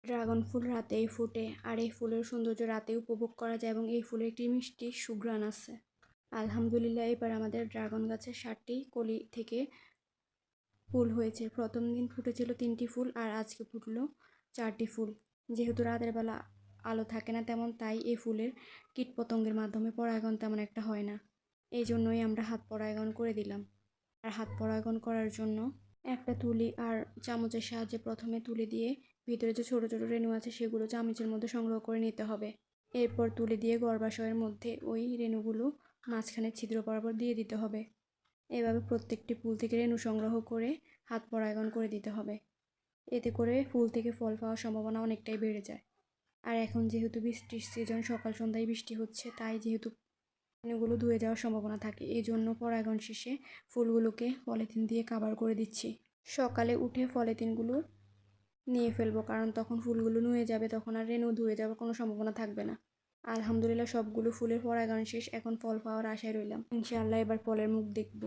Dragon ফুল রাতেই ফুটে, আর এই ফুলের সৌন্দর্য রাতে উপভোগ করা যায় এবং এই ফুলের একটি মিষ্টি সুঘ্রাণ আছে। আলহামদুলিল্লাহ, এবার আমাদের ড্রাগন গাছে 7টি কলি থেকে ফুল হয়েছে। প্রথম দিন ফুটেছিল 3টি ফুল, আর আজকে ফুটলো 4টি ফুল। যেহেতু রাতের বেলা আলো থাকে না তেমন, তাই এই ফুলের কীটপতঙ্গের মাধ্যমে পরাগায়ন তেমন একটা হয় না। এই জন্যই আমরা হাত পরাগায়ন করে দিলাম। আর হাত পরাগায়ন করার জন্য একটা তুলি আর চামচের সাহায্যে প্রথমে তুলি দিয়ে ভিতরে যে ছোটো ছোটো রেণু আছে সেগুলো চামচের মধ্যে সংগ্রহ করে নিতে হবে। এরপর তুলি দিয়ে গর্ভাশয়ের মধ্যে ওই রেণুগুলো মাঝখানে ছিদ্র বরাবর দিয়ে দিতে হবে। এভাবে প্রত্যেকটি ফুল থেকে রেণু সংগ্রহ করে হাত পরাগায়ন করে দিতে হবে। এতে করে ফুল থেকে ফল পাওয়ার সম্ভাবনা অনেকটাই বেড়ে যায়। আর এখন যেহেতু বৃষ্টির সিজন, সকাল সন্ধ্যায় বৃষ্টি হচ্ছে, তাই যেহেতু রেণুগুলো ধুয়ে যাওয়ার সম্ভাবনা থাকে, এই জন্য পরাগায়ন শেষে ফুলগুলোকে পলিথিন দিয়ে কভার করে দিচ্ছি। সকালে উঠে পলিথিনগুলো নিয়ে ফেলবো, কারণ তখন ফুলগুলো নুয়ে যাবে, তখন আর রেণু ধুয়ে যাওয়ার কোনো সম্ভাবনা থাকবে না। আলহামদুলিল্লাহ, সবগুলো ফুলের পরাগায়ন শেষ। এখন ফল পাওয়ার আশায় রইলাম। ইনশাআল্লাহ এবার ফলের মুখ দেখব।